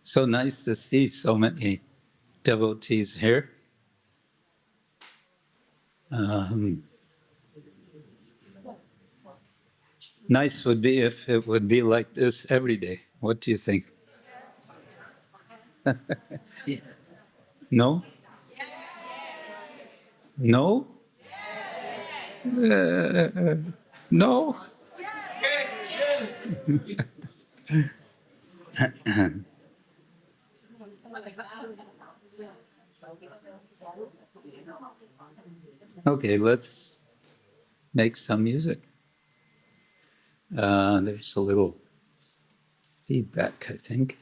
So nice to see so many devotees here. Nice would be if it would be like this every day. What do you think? Yeah. No? No? No? Okay, let's make some music. There's a little feedback, I think.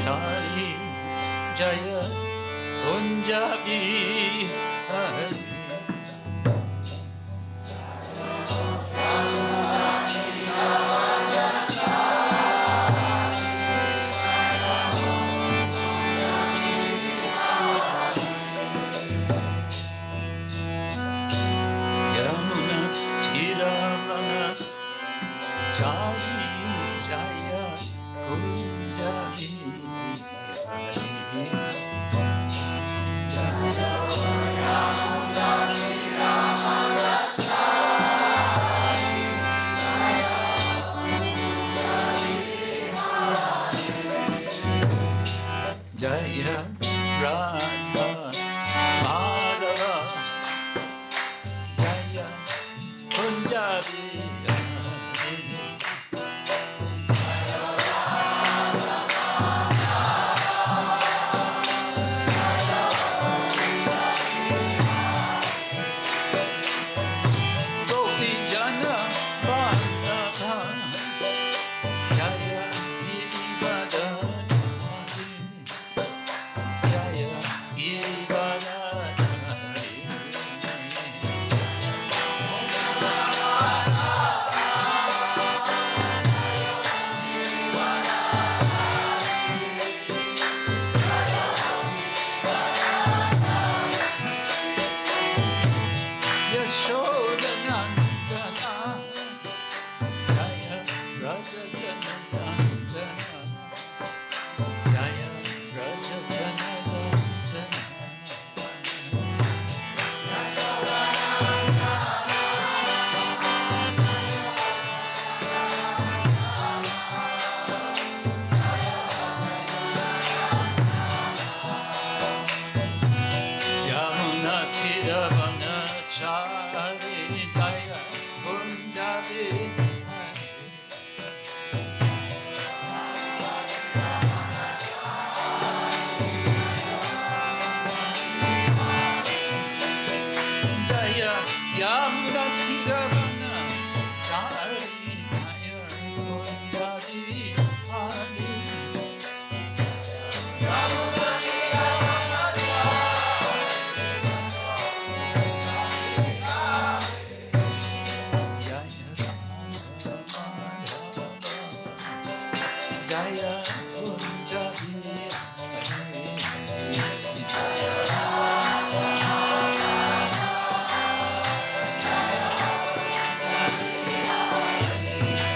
Hari Jaya Punjabi Hari Yamuna Tiravana Jari Jaya Punjabi Jaya Radha Madhava Jaya Punjabi Gopi Jana Vallabha Jaya Girivardhari Jaya Girivardhari Yashodanandana Jaya Rajajanandana Jaya Yamuna Tiravana Chari Jaya Punjabi Jaya Yamuna Tiravana Chari Jaya Punjabi Hari Jaya Punjabi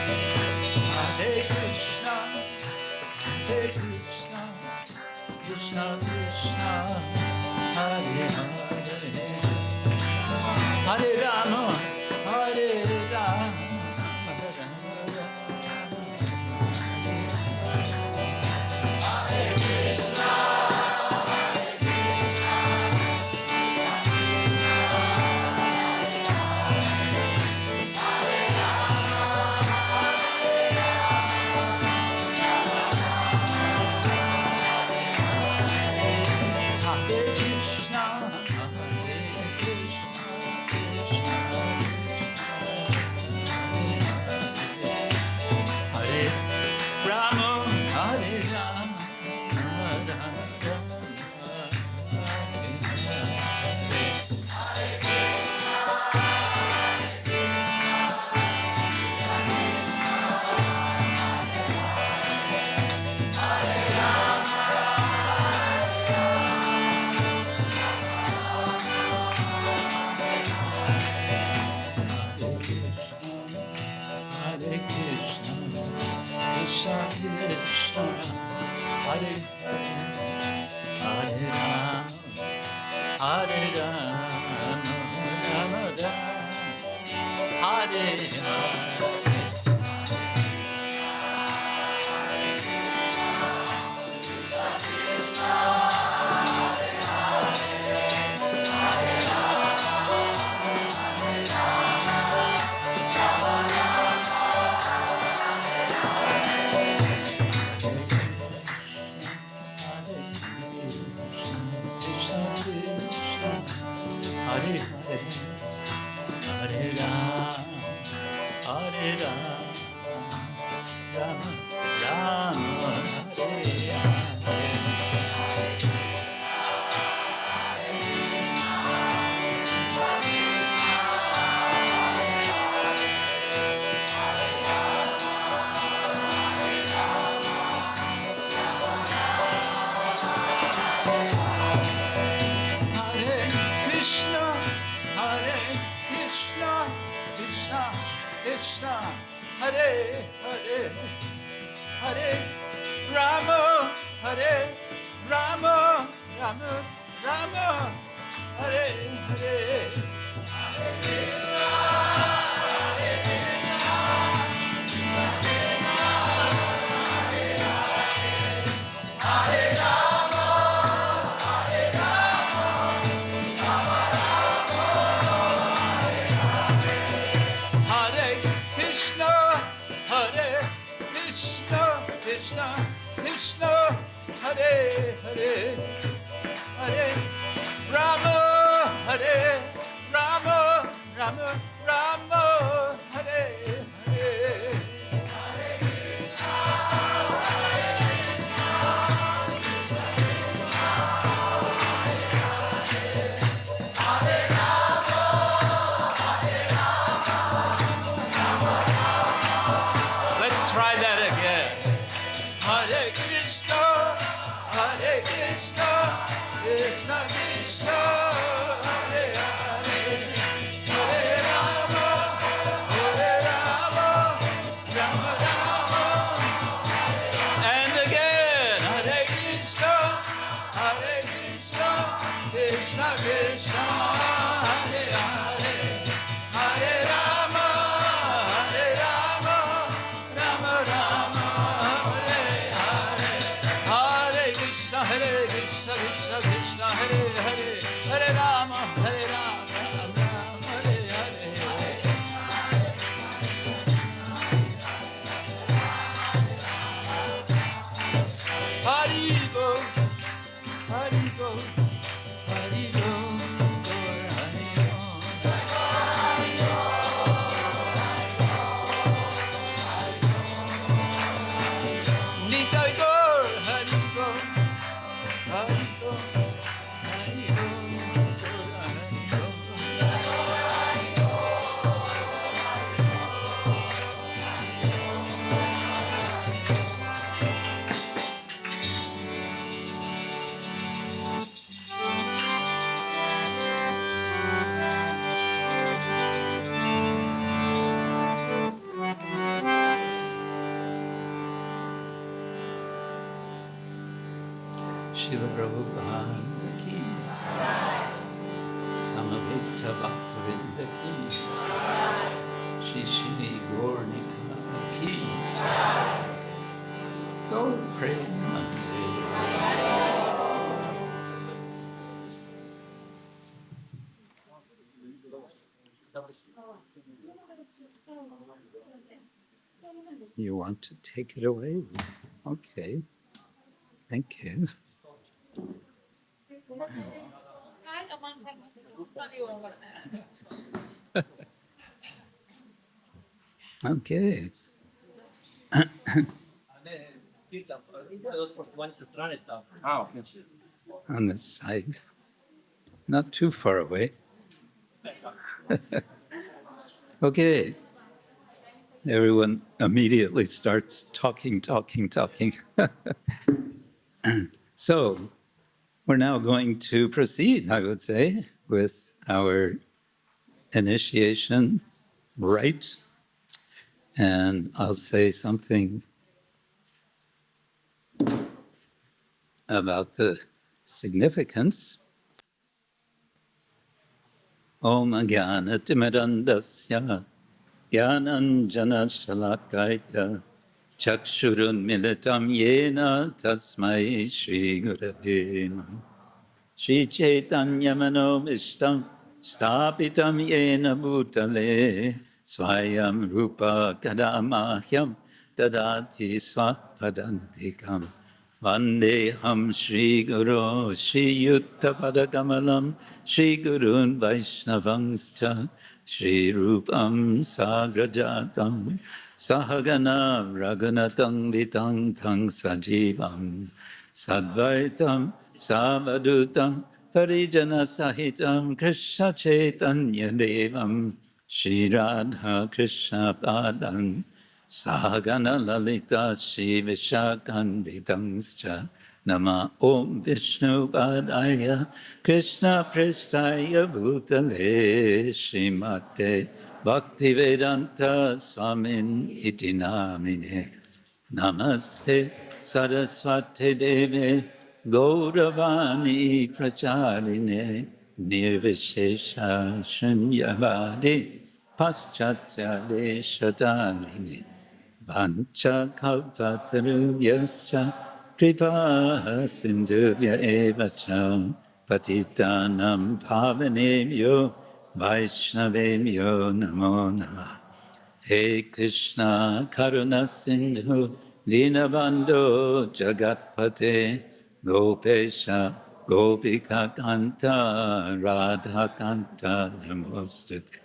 Hare Krishna, Hare Krishna, Krishna Krishna, Hare Hare, Hare Rama, Hare Rama, Hare Krishna, Hare Krishna, Hare Rama, Hare Rama, Rama Hare Krishna, Krishna Krishna, Hare Hare Rama, Hare Rama, Rama Rama, Hare Hare. Hare Hare, Hare Rama, Rama, Rama, Rama, Hare, Hare. Hare Krishna, Hare Krishna, Krishna, Krishna, Hare Hare, Hare Rama, Hare Rama, Rama, Rama, Hare Hare. Let's try that again. Hare Krishna, Hare Krishna, Krishna Krishna, Hare Hare, Hare Rama, Rama Rama. And again, Hare Krishna, Krishna Krishna, Hare Hare, Hare Rama, Rama Rama, Hare Hare. Hare Krishna, Krishna Krishna, Hare Hare, Hare Rama, Rama Rama, Hare Hare. Haribo, Haribo, Haribo, Nitai Gaur, Haribo, Haribo, Haribo, Srila Prabhupada ki, Samaveta Bhaktivinoda ki, Shri Shri Gaurnika ki, go praise You want to take it away? Okay. Thank you. Okay. On this side. Not too far away. Okay. Everyone immediately starts talking. So we're now going to proceed, I would say, with our initiation rite. And I'll say something about the significance. Om Jnana Timirandasya Jnananjana Shalakaya Chakshurun Militam Yena Tasmai Shri Gurave Namaha. Sri Chaitanya Mahaprabhu Stapitam Yena Bhutale Swayam Rupa Kadamahyam Dadati Swapadantikam Vandeham Shri Guru Shri Yutta Padakamalam Shri Gurun Vaishnavangscha Shri Rupam Sagrajatam Sahagana Raghunatam Vitang Tang Sajivam Sadvaitam Savadutam Parijana Sahitam Krishna Chaitanya Devam Shri Radha Krishna Padang Sahagana Lalita Shri Vishakan Vidangscha Nama Om Vishnu Padaya Krishna Prestaya Bhutale Srimate Bhaktivedanta Swamin Iti Namine Namaste Saraswati Devi Gauravani Pracharine Nirvishesha Shunyavadi Paschatya Deshatarine Vancha Kalpataruyascha Kripa Sindhubhya Evacha Patitanam Pavanebhyo Vaishnavebhyo Namo Namah. He Krishna Karuna Sindhu Dinabandho Jagatpate Gopesha Gopika Kanta Radha Kanta Namostute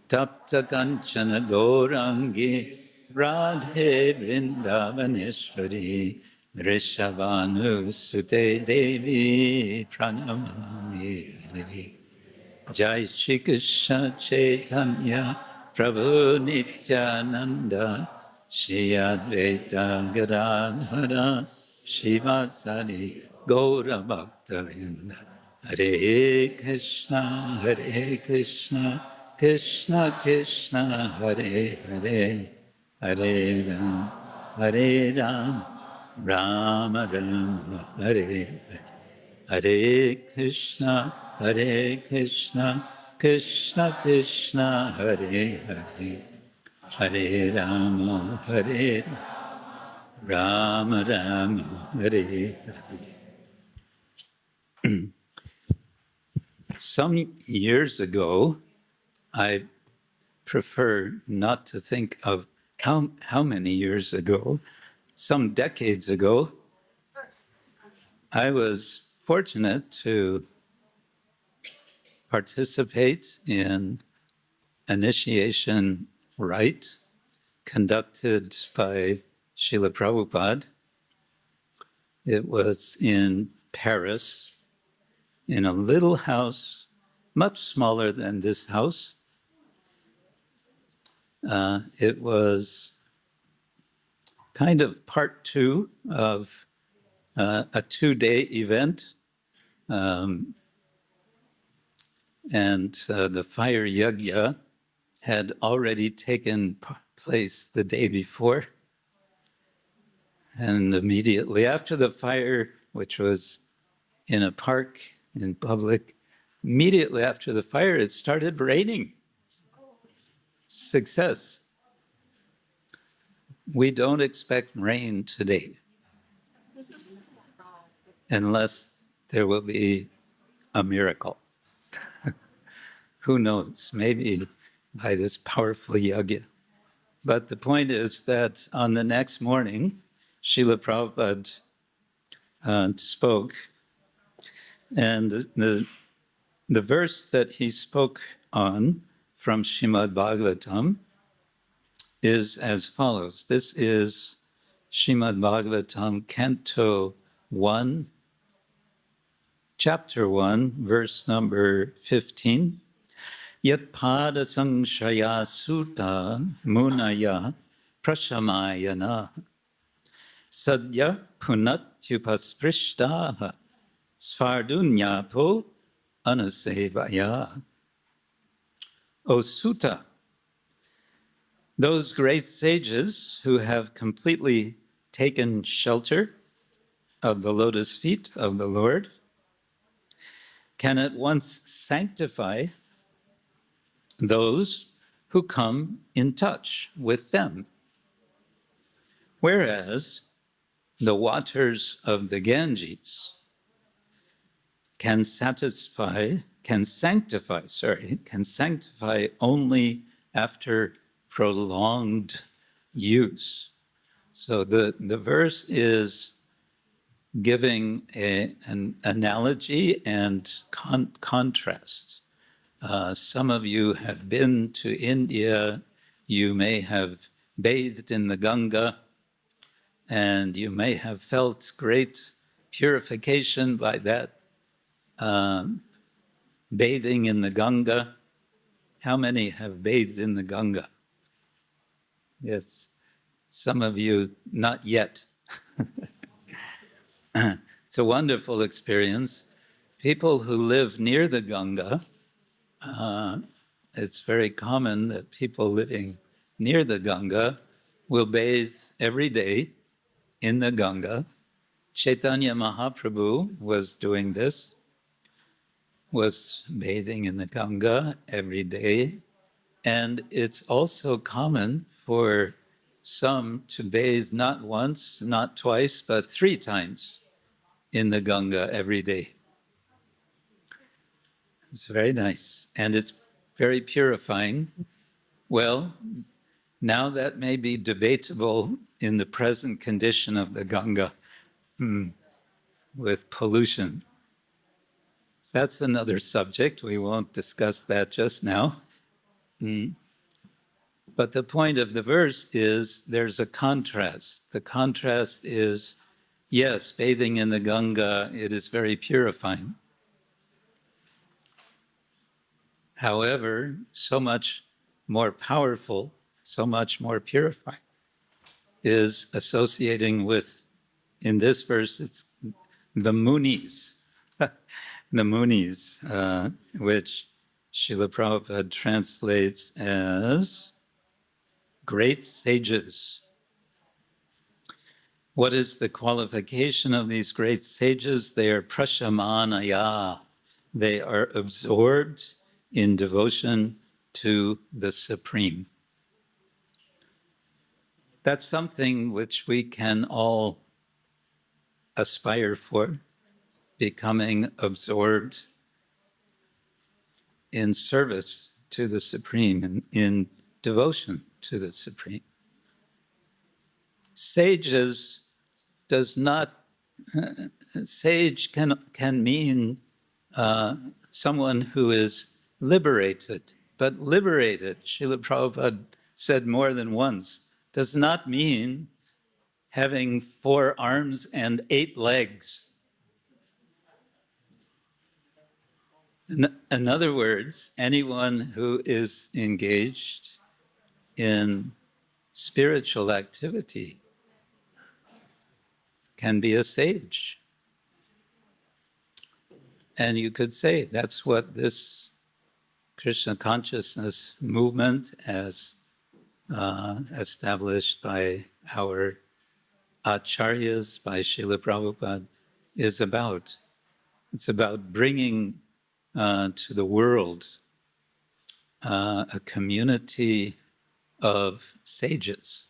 Tapta Kanchana Gourangi Radhe Vrindavaneshwari Rishabhanu Sute Devi Pranamami. Jai Shri Krishna Chaitanya Prabhu Nityananda Shri Advaita Gadadhara Shivasari Gaura Bhaktavinda Hare Krishna Krishna Krishna Hare Hare Hare Ram Hare Ram Rama Rama Hare Hare Hare Krishna, Krishna Krishna, Hare Hare, Hare Rama, Rama Rama, Hare Hare. Some years ago, I prefer not to think of how many years ago, some decades ago, I was fortunate to participate in initiation rite conducted by Srila Prabhupada. It was in Paris, in a little house, much smaller than this house. It was kind of part two of a two-day event. And the fire yajna had already taken place the day before. And immediately after the fire, which was in a park in public, immediately after the fire, it started raining. Success. We don't expect rain today unless there will be a miracle. Who knows? Maybe by this powerful yajna. But the point is that on the next morning, Srila Prabhupada spoke, and the verse that he spoke on from Srimad Bhagavatam is as follows. This is Srimad Bhagavatam, Canto 1, Chapter 1, verse number 15. Yat pada sangshaya sutta munaya prashamayana sadya punatyupasprishtaha svardunyapo anusevaya. O Sutta, those great sages who have completely taken shelter of the lotus feet of the Lord can at once sanctify those who come in touch with them. Whereas the waters of the Ganges can sanctify only after prolonged use. So the verse is giving an analogy and contrast. Some of you have been to India, you may have bathed in the Ganga, and you may have felt great purification by that bathing in the Ganga. How many have bathed in the Ganga? Yes, some of you not yet. It's a wonderful experience. People who live near the Ganga, it's very common that people living near the Ganga will bathe every day in the Ganga, Chaitanya Mahaprabhu was doing this, was bathing in the Ganga every day. And it's also common for some to bathe not once, not twice, but 3 times in the Ganga every day. It's very nice. And it's very purifying. Well, now that may be debatable in the present condition of the Ganga with pollution. That's another subject. We won't discuss that just now. But the point of the verse is there's a contrast. The contrast is, yes, bathing in the Ganga, it is very purifying. However, so much more powerful, so much more purifying is associating with, in this verse, it's the Munis, the Munis, which Srila Prabhupada translates as great sages. What is the qualification of these great sages? They are prashamanaya. They are absorbed in devotion to the Supreme. That's something which we can all aspire for, becoming absorbed in service to the Supreme and in devotion to the Supreme. Sages does not, sage can mean someone who is liberated, but liberated, Srila Prabhupada said more than once, does not mean having 4 arms and 8 legs. In other words, anyone who is engaged in spiritual activity can be a sage. And you could say that's what this Krishna consciousness movement, as established by our acharyas, by Srila Prabhupada, is about. It's about bringing to the world a community of sages.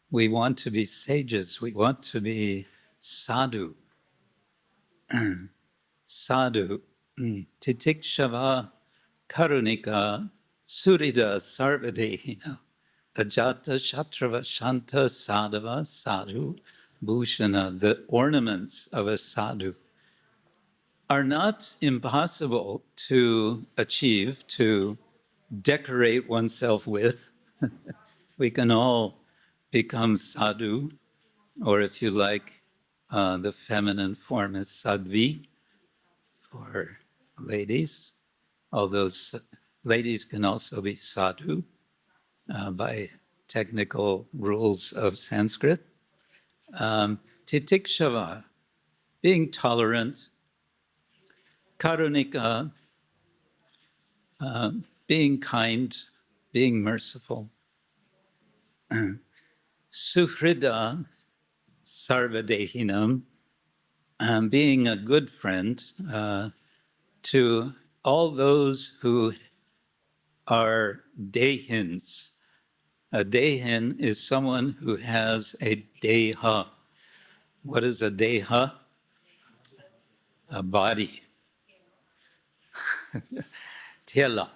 We want to be sages. We want to be sadhu. Sadhu. Titikshava karunika surida sarvadehina ajata shatrava shanta sadhava sadhu bhushana. The ornaments of a sadhu are not impossible to achieve, to decorate oneself with. We can all become sadhu, or if you like, the feminine form is sadhvi for ladies, although ladies can also be sadhu by technical rules of Sanskrit. Titikshava, being tolerant. Karunika, being kind, being merciful. Suhrida sarvadehinam, being a good friend to all those who are dehins. A dehin is someone who has a deha. What is a deha? A body. Tela.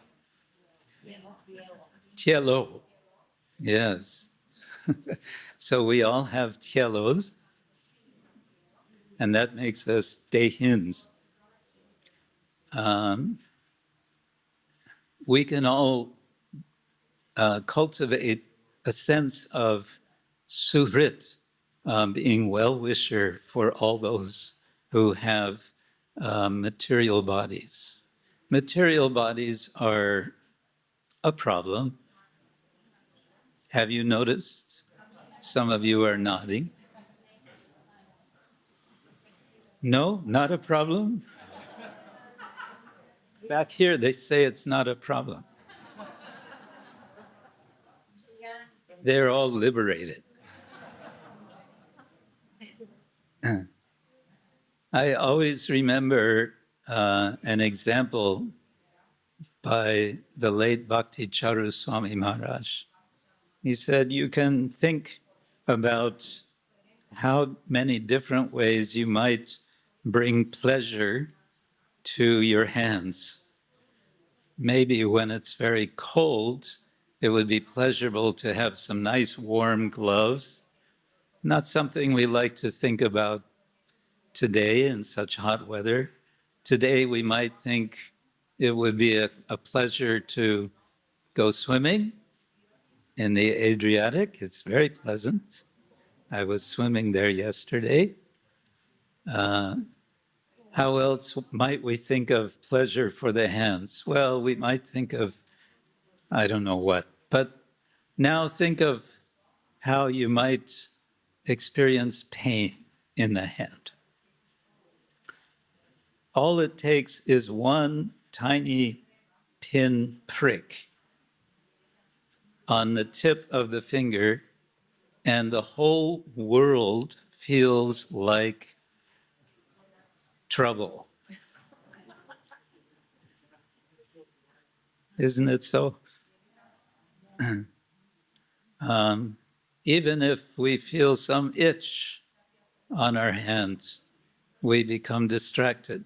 Tielo. Yes. So we all have tielos, and that makes us dehins. We can all cultivate a sense of suhrit, being well-wisher for all those who have material bodies. Material bodies are a problem. Have you noticed? Some of you are nodding. No, not a problem? Back here, they say it's not a problem. They're all liberated. I always remember an example by the late Bhakti Charu Swami Maharaj. He said, you can think about how many different ways you might bring pleasure to your hands. Maybe when it's very cold, it would be pleasurable to have some nice warm gloves. Not something we like to think about today in such hot weather. Today, we might think it would be a pleasure to go swimming in the Adriatic. It's very pleasant. I was swimming there yesterday. How else might we think of pleasure for the hands? Well, we might think of, I don't know what, but now think of how you might experience pain in the hand. All it takes is one tiny pin prick on the tip of the finger, and the whole world feels like trouble. Isn't it so? Even if we feel some itch on our hands, we become distracted.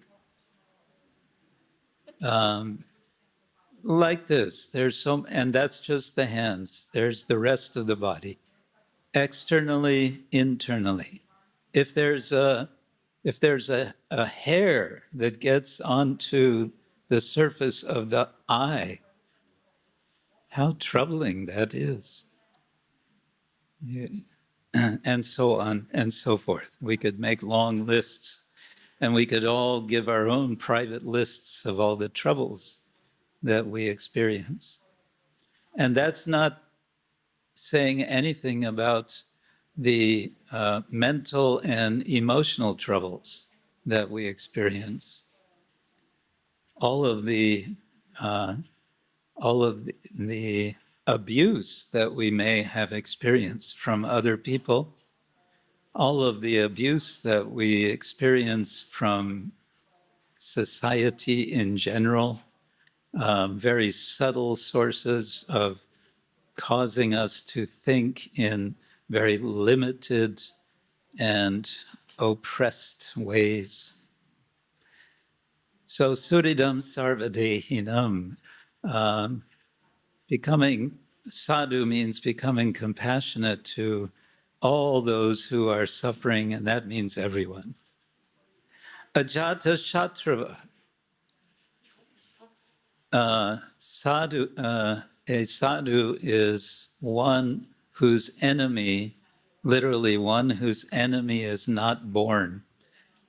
Like this, and that's just the hands. There's the rest of the body, externally, internally. If there's a hair that gets onto the surface of the eye, how troubling that is. And so on and so forth. We could make long lists, and we could all give our own private lists of all the troubles that we experience. And that's not saying anything about the mental and emotional troubles that we experience. All of the abuse that we may have experienced from other people, all of the abuse that we experience from society in general, very subtle sources of causing us to think in very limited and oppressed ways. So suridam sarvadehinam, becoming sadhu means becoming compassionate to all those who are suffering, and that means everyone. Ajata shatrava, a sadhu is one whose enemy, literally one whose enemy is not born.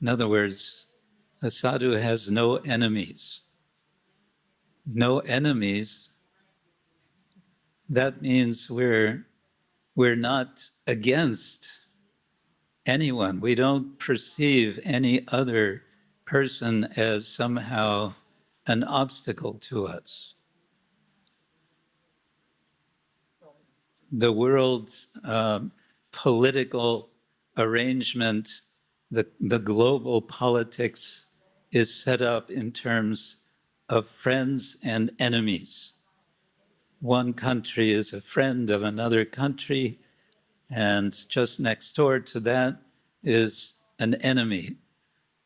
In other words, a sadhu has no enemies. No enemies, that means we're not against anyone. We don't perceive any other person as somehow an obstacle to us. The world's political arrangement, the global politics is set up in terms of friends and enemies. One country is a friend of another country, and just next door to that is an enemy.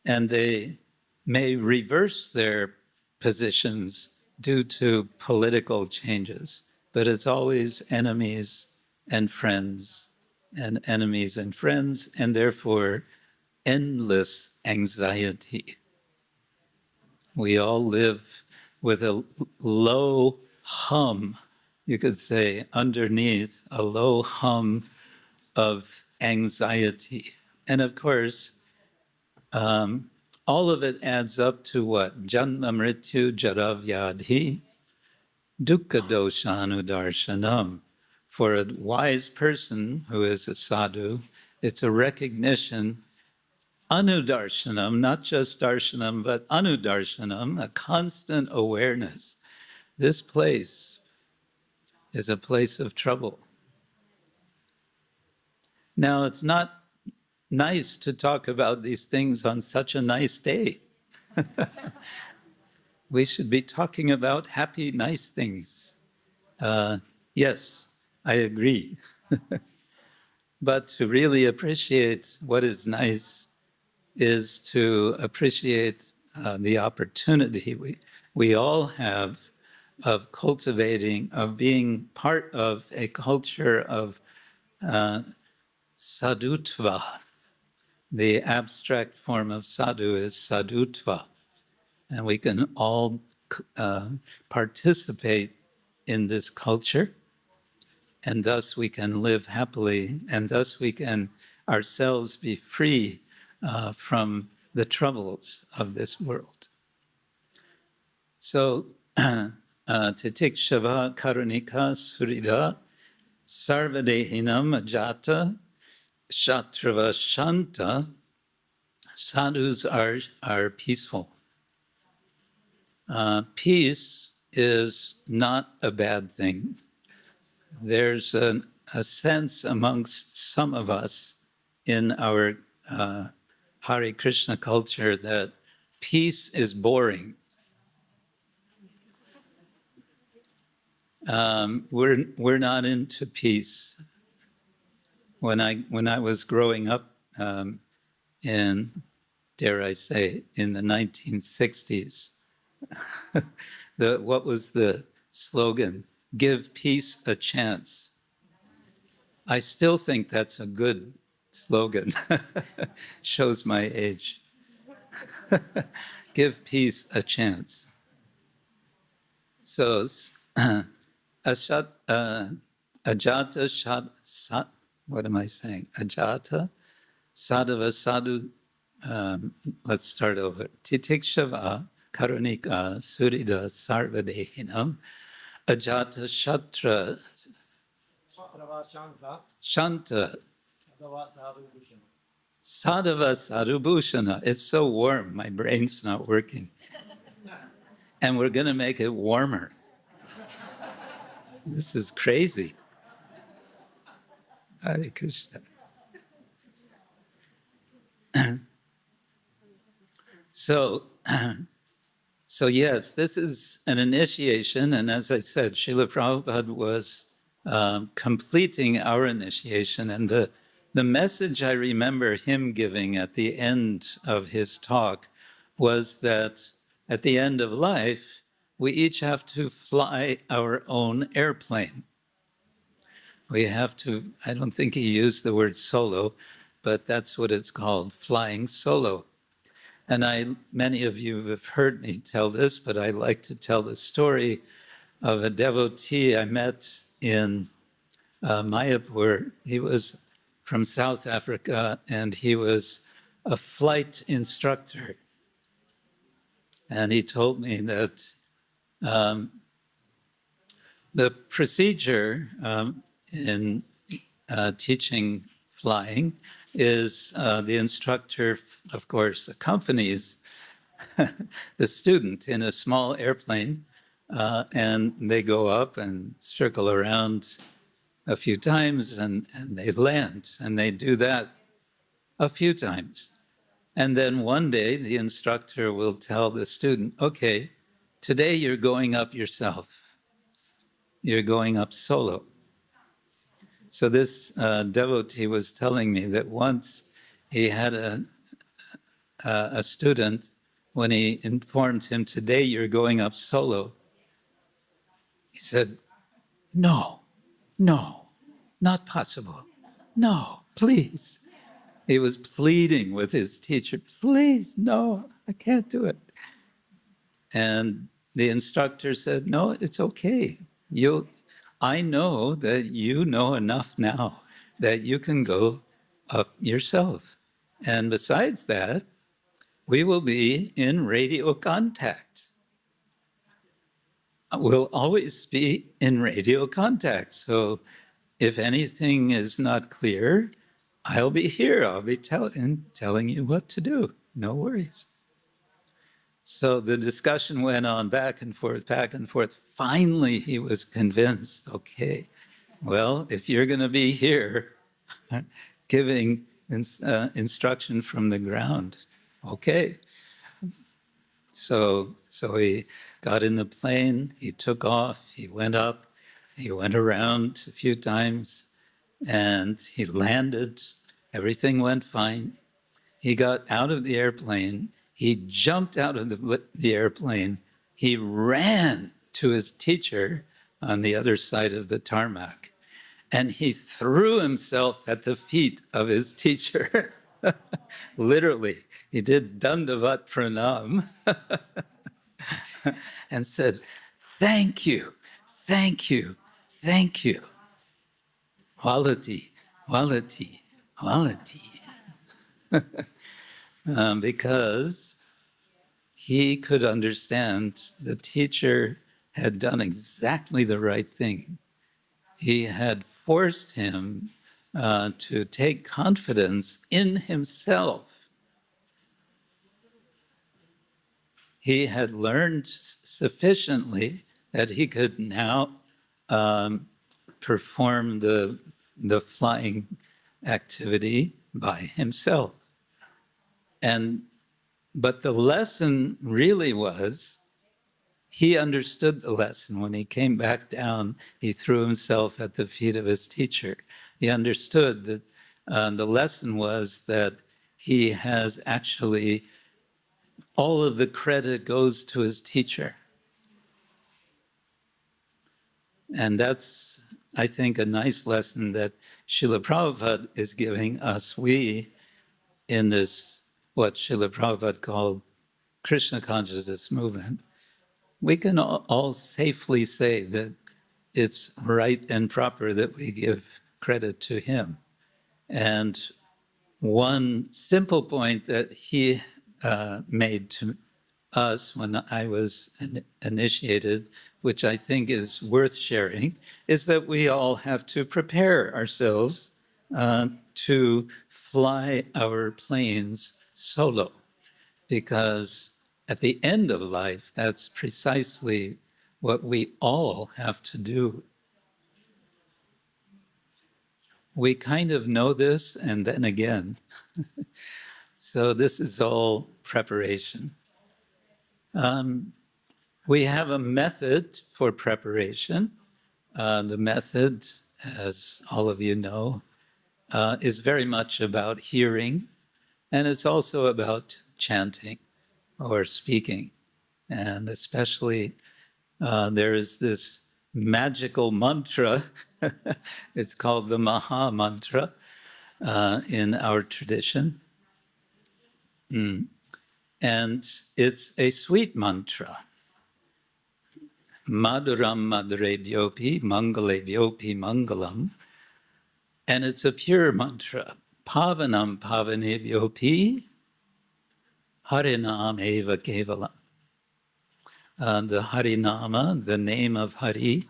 And they may reverse their positions due to political changes, but it's always enemies and friends, and enemies and friends, and therefore endless anxiety. We all live with a low hum, you could say, underneath a low hum of anxiety. And of course, all of it adds up to what? Janma mrityu jara vyadhi dukkha doshanu darshanam. For a wise person who is a sadhu, it's a recognition, anudarshanam, not just darshanam, but anudarshanam, a constant awareness. This place is a place of trouble. Now, it's not nice to talk about these things on such a nice day. We should be talking about happy, nice things. Yes, I agree. But to really appreciate what is nice is to appreciate the opportunity we all have of cultivating, of being part of a culture of sadhutva. The abstract form of sadhu is sadhutva, and we can all participate in this culture, and thus we can live happily, and thus we can ourselves be free from the troubles of this world. So, titik shava karunika surida sarvadehinam ajata shatrava shanta. Sadhus are peaceful. Peace is not a bad thing. There's a sense amongst some of us in our Hare Krishna culture that peace is boring. We're not into peace. When I was growing up in, dare I say, in the 1960s, what was the slogan? Give peace a chance. I still think that's a good slogan. Shows my age. Give peace a chance. So, ajata shat, what am I saying? Ajata sadhava sadhu. Let's start over. Titikshava karunika surida sarvadehinam ajata shatra shanta sadhava sadhubhushana. It's so warm, my brain's not working. And we're going to make it warmer. This is crazy. Hare Krishna. So yes, this is an initiation, and as I said, Srila Prabhupada was completing our initiation, and the message I remember him giving at the end of his talk was that at the end of life, we each have to fly our own airplane. We have to, I don't think he used the word solo, but that's what it's called, flying solo. And many of you have heard me tell this, but I like to tell the story of a devotee I met in Mayapur. He was from South Africa, and he was a flight instructor. And he told me that the procedure in teaching flying is the instructor, of course, accompanies the student in a small airplane, and they go up and circle around a few times, and they land, and they do that a few times. And then one day, the instructor will tell the student, okay, today you're going up yourself. You're going up solo. So this devotee was telling me that once he had a student, when he informed him, today you're going up solo, he said, no, not possible. No, please. He was pleading with his teacher, please, no, I can't do it. And the instructor said, no, it's okay. I know that you know enough now that you can go up yourself. And besides that, we will be in radio contact. We'll always be in radio contact. So if anything is not clear, I'll be here. I'll be telling you what to do. No worries. So the discussion went on back and forth, back and forth. Finally, he was convinced, okay, well, if you're going to be here giving instruction from the ground. Okay. So he got in the plane, he took off, he went up, he went around a few times, and he landed. Everything went fine. He got out of the airplane. He jumped out of the airplane. He ran to his teacher on the other side of the tarmac, and he threw himself at the feet of his teacher. Literally, he did Dandavat Pranam and said, "Thank you, thank you, thank you. Quality, quality, quality." Because he could understand the teacher had done exactly the right thing. He had forced him to take confidence in himself. He had learned sufficiently that he could now perform the flying activity by himself. But the lesson really was, he understood the lesson. When he came back down, he threw himself at the feet of his teacher. He understood that the lesson was that he has actually, all of the credit goes to his teacher. And that's, I think, a nice lesson that Srila Prabhupada is giving us. We, in this, what Srila Prabhupada called Krishna consciousness movement, we can all safely say that it's right and proper that we give credit to him. And one simple point that he made to us when I was initiated, which I think is worth sharing, is that we all have to prepare ourselves to fly our planes solo, because at the end of life, that's precisely what we all have to do. We kind of know this, and then again. So this is all preparation. We have a method for preparation. The method, as all of you know, is very much about hearing, and it's also about chanting or speaking. And especially there is this magical mantra, it's called the Maha Mantra in our tradition. And it's a sweet mantra. Madhuram madhurebhyopi, mangalebhyopi mangalam. And it's a pure mantra. Pavanam pavanebhyopi, harinam eva kevalam. The Harinama, the name of Hari,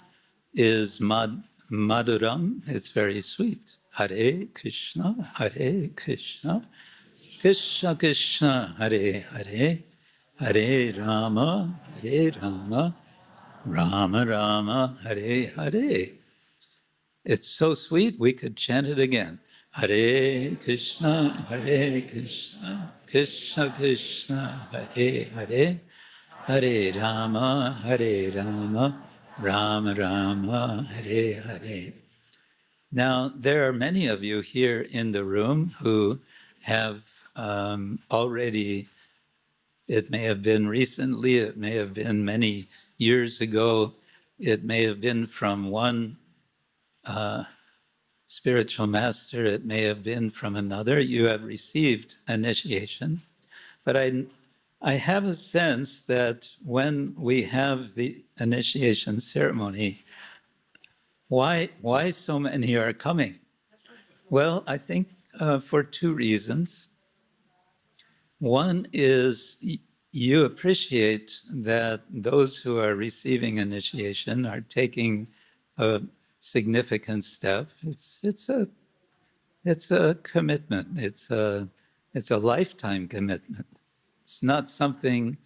is Madhuram. It's very sweet. Hare Krishna, Hare Krishna, Krishna Krishna, Hare Hare, Hare Rama, Hare Rama, Rama Rama, Hare Hare. It's so sweet, we could chant it again. Hare Krishna, Krishna Krishna, Hare Hare, Hare Rama, Rama Rama, Hare Hare. Now, there are many of you here in the room who have already, it may have been recently, it may have been many years ago, it may have been from one spiritual master, it may have been from another. You have received initiation. But I have a sense that when we have the initiation ceremony, why so many are coming? Well, I think for two reasons. One is you appreciate that those who are receiving initiation are taking a significant step. It's a commitment. It's a lifetime commitment. It's not something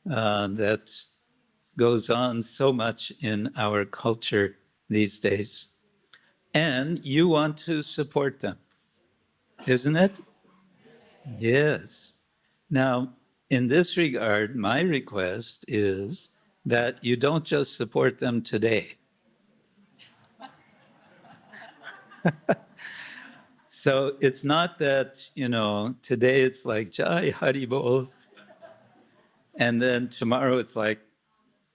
that goes on so much in our culture these days. And you want to support them. isn't it? Yes. Now, in this regard, my request is that you don't just support them today. So it's not that, today it's like, Jai Hari Bol, and then tomorrow it's like,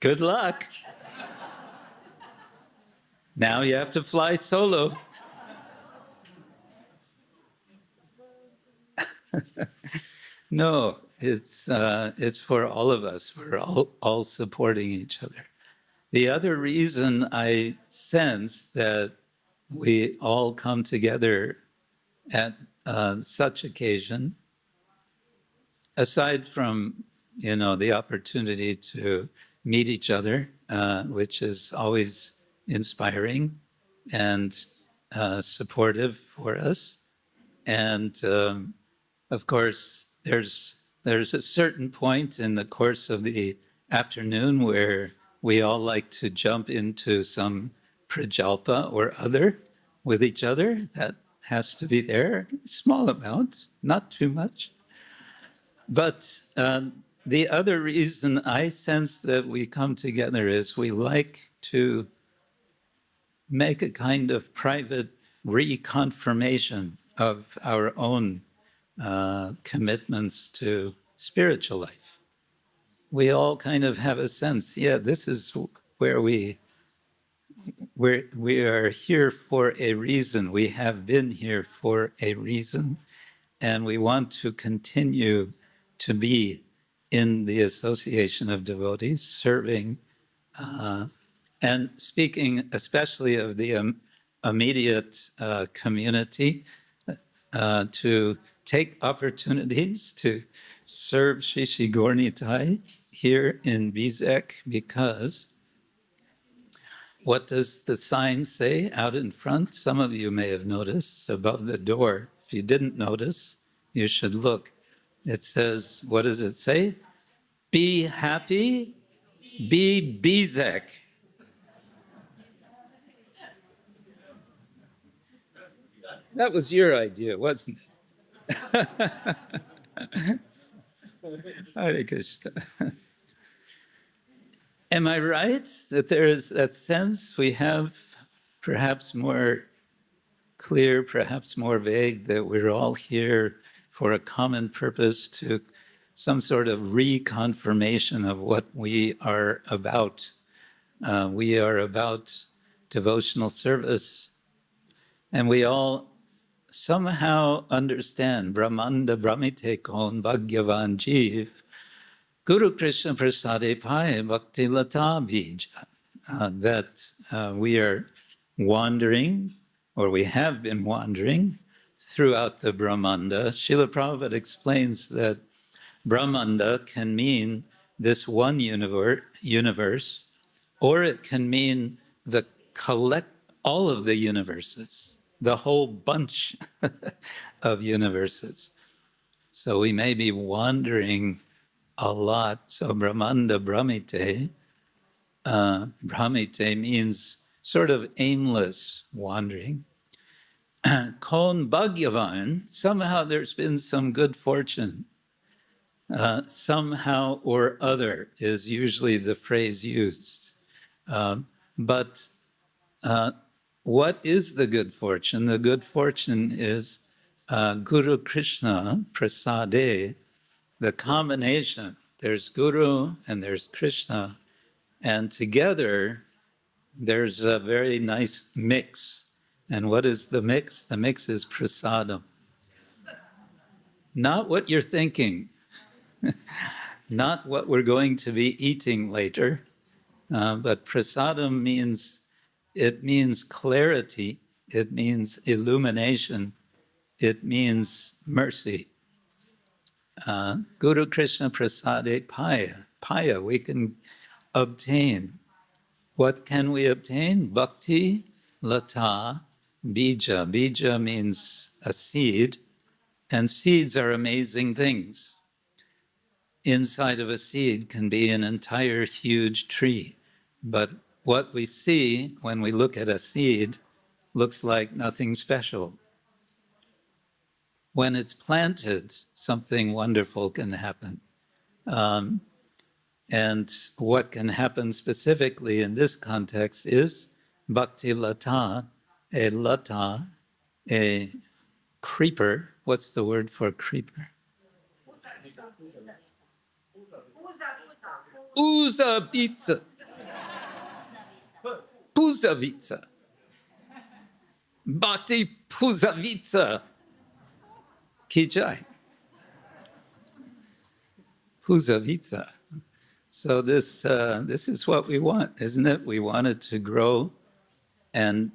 good luck. Now you have to fly solo. No, it's for all of us. We're all supporting each other. The other reason I sense that we all come together at such occasion, aside from the opportunity to meet each other, which is always inspiring and supportive for us, and of course, there's a certain point in the course of the afternoon where we all like to jump into some prajalpa or other with each other. That has to be there, small amount, not too much. But the other reason I sense that we come together is we like to make a kind of private reconfirmation of our own commitments to spiritual life. We all kind of have a sense, this is where we are here for a reason. We have been here for a reason, and we want to continue to be in the association of devotees, serving, and speaking especially of the immediate community, to take opportunities to serve Shishi Gornitai here in Bizek, because what does the sign say out in front? Some of you may have noticed above the door. If you didn't notice, you should look. It says, what does it say? Be happy, be Bizek. That was your idea, wasn't it? Hare Krishna. Am I right that there is that sense we have, perhaps more clear, perhaps more vague, that we're all here for a common purpose, to some sort of reconfirmation of what we are about? We are about devotional service, and we all somehow understand Brahmanda Brahmite Kon Bhagyavan Jeev Guru Krishna Prasade Pai Bhakti Lata Bija, that we are wandering, or we have been wandering, throughout the Brahmanda. Srila Prabhupada explains that Brahmanda can mean this one universe, or it can mean all of the universes, the whole bunch of universes. So we may be wandering a lot. So Brahmanda Brahmite, Brahmite means sort of aimless wandering. Kon Bhagyavan, somehow there's been some good fortune. Somehow or other is usually the phrase used. But what is the good fortune? The good fortune is Guru Krishna Prasade, the combination. There's Guru and there's Krishna, and together there's a very nice mix. And what is the mix? The mix is prasadam. Not what you're thinking, not what we're going to be eating later, but prasadam means clarity, it means illumination, it means mercy. Guru Krishna Prasade Paya. Paya, we can obtain. What can we obtain? Bhakti Lata Bija. Bija means a seed, and seeds are amazing things. Inside of a seed can be an entire huge tree. But what we see when we look at a seed looks like nothing special. when it's planted, something wonderful can happen. And what can happen specifically in this context is bhakti lata, a creeper. What's the word for creeper? Uzavica. Puzavica. Bhakti Puzavica. Kijai. Puzavica. So this is what we want, isn't it? We want it to grow and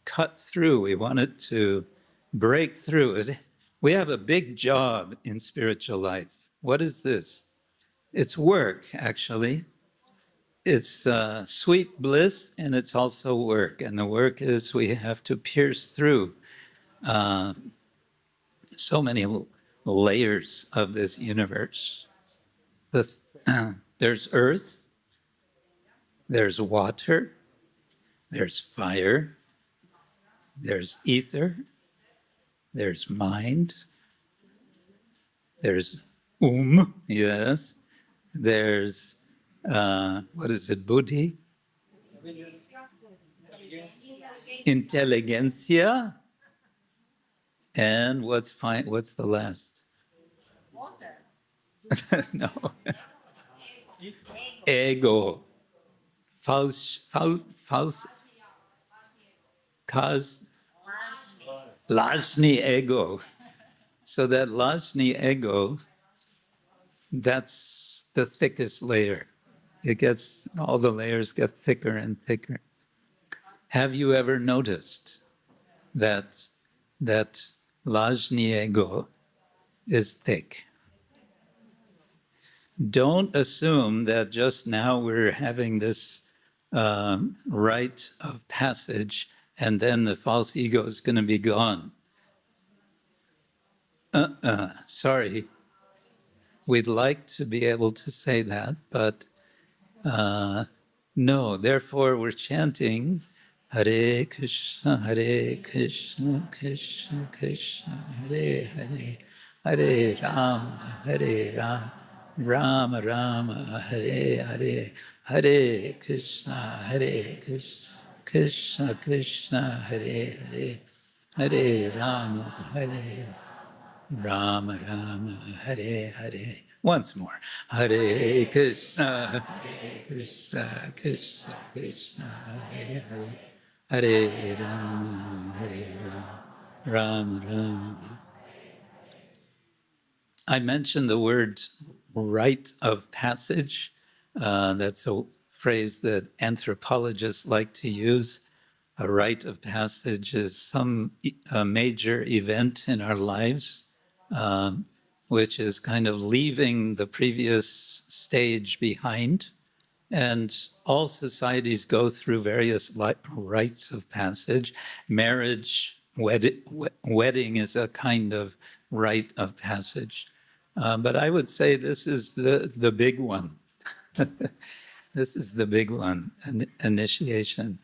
cut through. We want it to break through it. We have a big job in spiritual life. What is this? It's work, actually. It's sweet bliss, and it's also work. And the work is we have to pierce through so many layers of this universe. There's earth, there's water, there's fire, there's ether, there's mind, there's yes, there's, what is it, buddhi? Intelligentsia, and what's the last? No. Ego. Lajni ego. So that Lajni ego, that's the thickest layer. All the layers get thicker and thicker. Have you ever noticed that Lajni ego is thick? Don't assume that just now we're having this rite of passage and then the false ego is going to be gone. Sorry. We'd like to be able to say that, but no. Therefore, we're chanting Hare Krishna, Krishna Krishna, Hare Hare, Hare Rama, Rama Rama, Hare Hare, Hare Krishna, Krishna Krishna, Hare Hare, Hare Rama, Hare Rama Rama, Hare Hare. Once more. Hare Krishna, Krishna Krishna, Hare Hare, Hare Rama, Hare Rama, Rama Rama. I mentioned the word rite of passage. That's a phrase that anthropologists like to use. A rite of passage is some major event in our lives, which is kind of leaving the previous stage behind. And all societies go through various rites of passage. Marriage, wedding is a kind of rite of passage. But I would say this is the big one. This is the big one, initiation.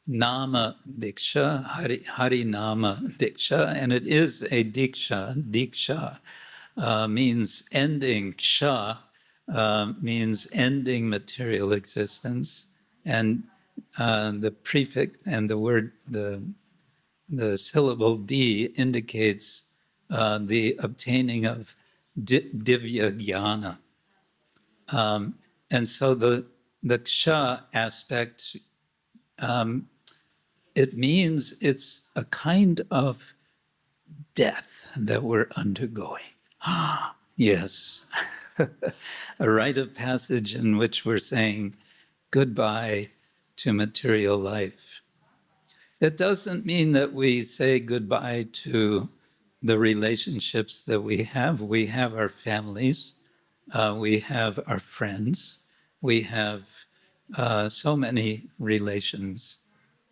Nama Diksha, Hari Nama Diksha, and it is a Diksha. Diksha means ending, Ksha means ending material existence, and the prefix and the word, the syllable D indicates the obtaining of divya jnana. And so the Ksha aspect, it means it's a kind of death that we're undergoing. Yes, a rite of passage in which we're saying goodbye to material life. It doesn't mean that we say goodbye to the relationships that we have. We have our families, we have our friends, we have so many relations,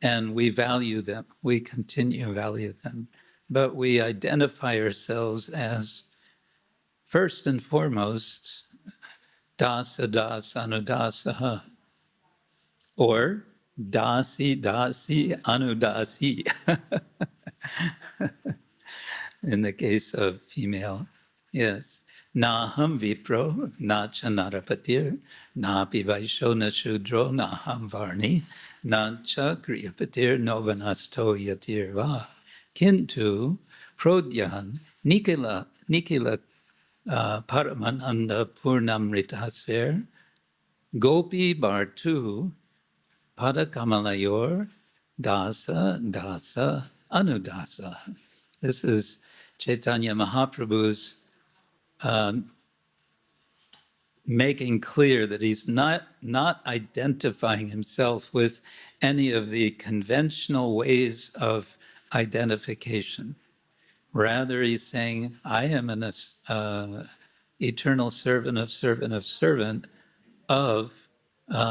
and we value them. We continue to value them. But we identify ourselves as, first and foremost, dasa anudasaha, or dasi anudasi. in the case of female. Yes. Naham vipro, na cha narapatir, na pivaisho na shudro, naham varni, na cha griyapatir novanasto yatirva. Kintu prodyan nikila paramananda purnamritasver, gopi bartu pada kamalayor, dasa anudasa. This is Chaitanya Mahaprabhu's making clear that he's not identifying himself with any of the conventional ways of identification. Rather, he's saying, I am an eternal servant of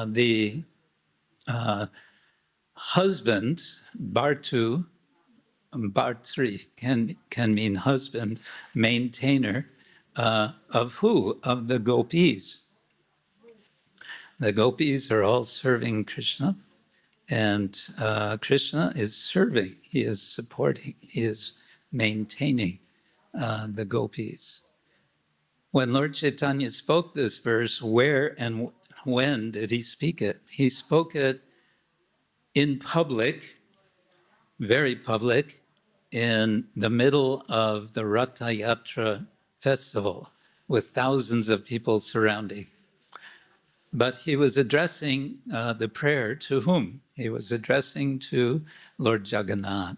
the husband, Bartu, Bhartri can mean husband, maintainer, of who? Of the gopis. The gopis are all serving Krishna, and Krishna is serving, he is supporting, he is maintaining the gopis. When Lord Chaitanya spoke this verse, where and when did he speak it? He spoke it in public, very public, in the middle of the Ratha Yatra festival with thousands of people surrounding. But he was addressing the prayer to whom? He was addressing to Lord Jagannath.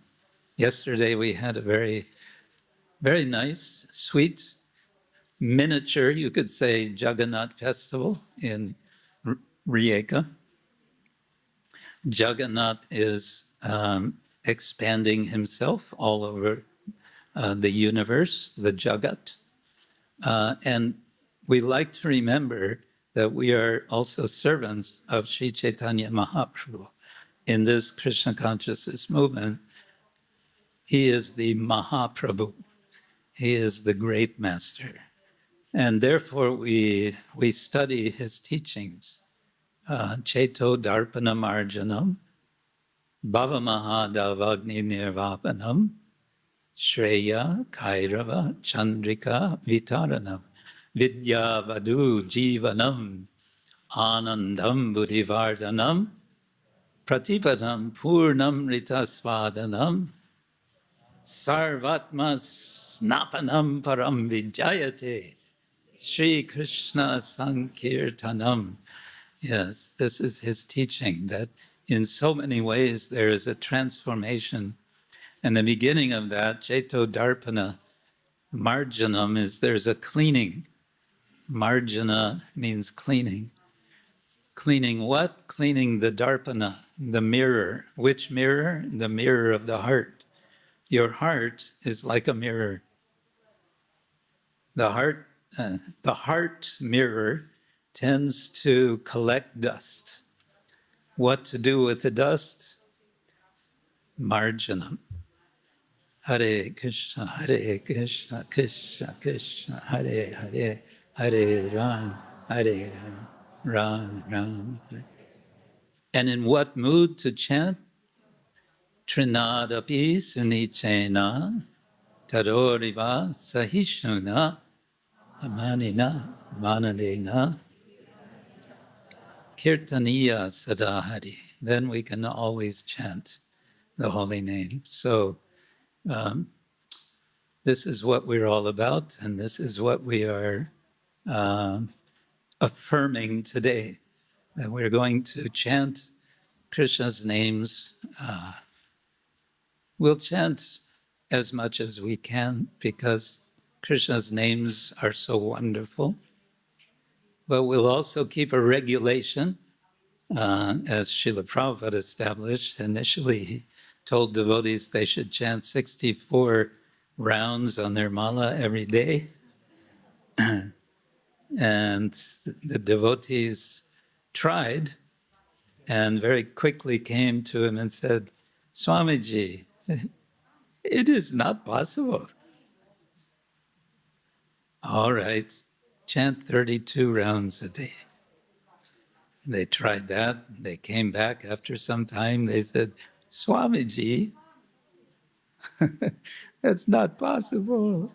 Yesterday we had a very, very nice, sweet, miniature, you could say, Jagannath festival in Rijeka. Jagannath is expanding himself all over the universe, the Jagat. And we like to remember that we are also servants of Sri Chaitanya Mahaprabhu. In this Krishna consciousness movement, he is the Mahaprabhu. He is the great master. And therefore we study his teachings. Cheto Darpana Marjanam, Bhava Mahadavagni Nirvapanam, Shreya Kairava Chandrika Vitaranam, Vidya Vadu Jivanam, Anandam Buddhivardhanam, Pratipadam Purnam Ritasvadanam, Sarvatma Snapanam Param Vijayate, Sri Krishna Sankirtanam. Yes, this is his teaching, that in so many ways there is a transformation. And the beginning of that, Cheto Darpana Marjanam, is there's a cleaning. Marjana means cleaning. Cleaning what? Cleaning the Darpana, the mirror. Which mirror? The mirror of the heart. Your heart is like a mirror. The heart mirror tends to collect dust. What to do with the dust? Marjanam. Hare Krishna, Krishna Krishna, Hare Hare, Hare Ram, Hare Ram, Ram Ram. And in what mood to chant? Trinadapi sunichena, tadoriva sahishuna, amanina, manadena, kirtaniya sadahari. Then we can always chant the holy name. So this is what we're all about, and this is what we are affirming today, that we're going to chant Krishna's names. We'll chant as much as we can because Krishna's names are so wonderful, but we'll also keep a regulation, as Srila Prabhupada established. Initially, he told devotees they should chant 64 rounds on their mala every day. And the devotees tried and very quickly came to him and said, Swamiji, it is not possible. All right, chant 32 rounds a day. They tried that. They came back after some time. They said, Swamiji, It's not possible.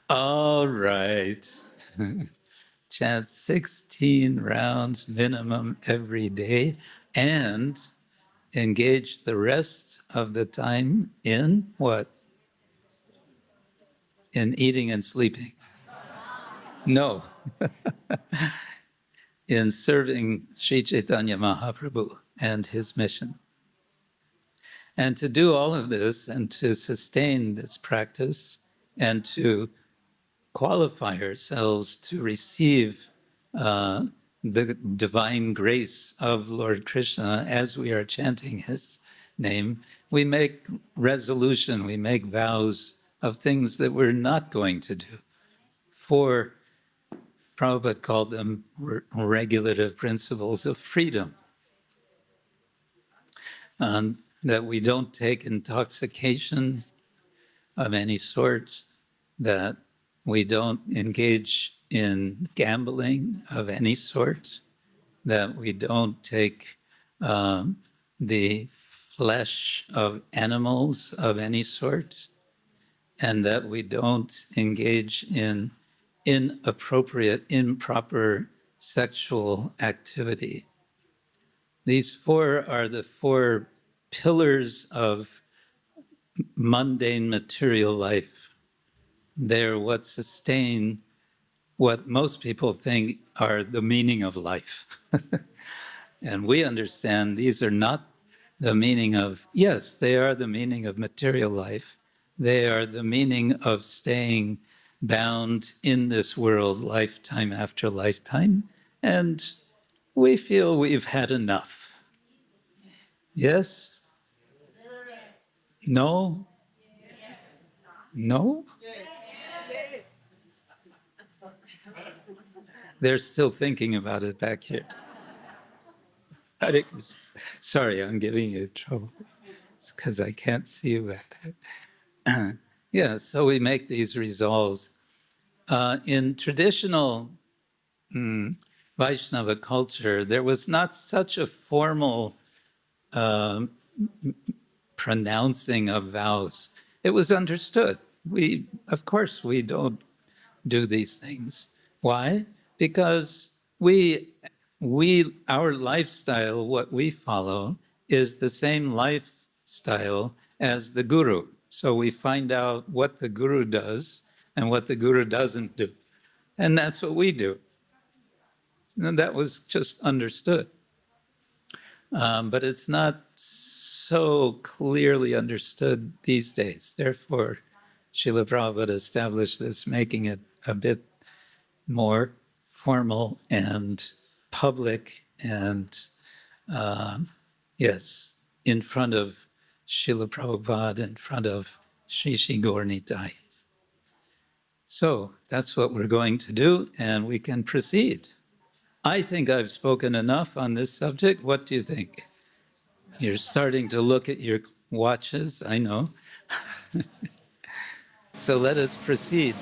All right. Chant 16 rounds minimum every day and engage the rest of the time in what? In eating and sleeping. No, in serving Sri Chaitanya Mahaprabhu and his mission. And to do all of this and to sustain this practice and to qualify ourselves to receive the divine grace of Lord Krishna as we are chanting his name, we make resolution, we make vows of things that we're not going to do. For Prabhupada called them regulative principles of freedom, that we don't take intoxication of any sort, that we don't engage in gambling of any sort, that we don't take the flesh of animals of any sort, and that we don't engage in inappropriate, improper sexual activity. These four are the four pillars of mundane material life. They're what sustain what most people think are the meaning of life. And we understand these are not the meaning of, yes, they are the meaning of material life. They are the meaning of staying bound in this world lifetime after lifetime. And we feel we've had enough. Yes? No? No? They're still thinking about it back here. Sorry, I'm giving you trouble. It's because I can't see you back there. Yeah, so we make these resolves. In traditional Vaishnava culture, there was not such a formal pronouncing of vows. It was understood. Of course, we don't do these things. Why? Because our lifestyle, what we follow, is the same lifestyle as the guru. So we find out what the guru does and what the guru doesn't do. And that's what we do. And that was just understood. But it's not so clearly understood these days. Therefore, Srila Prabhupada established this, making it a bit more formal and public and, yes, in front of Srila Prabhupada, in front of Shri Shri Gaur Nitai. So that's what we're going to do, and we can proceed. I think I've spoken enough on this subject. What do you think? You're starting to look at your watches, I know. So let us proceed.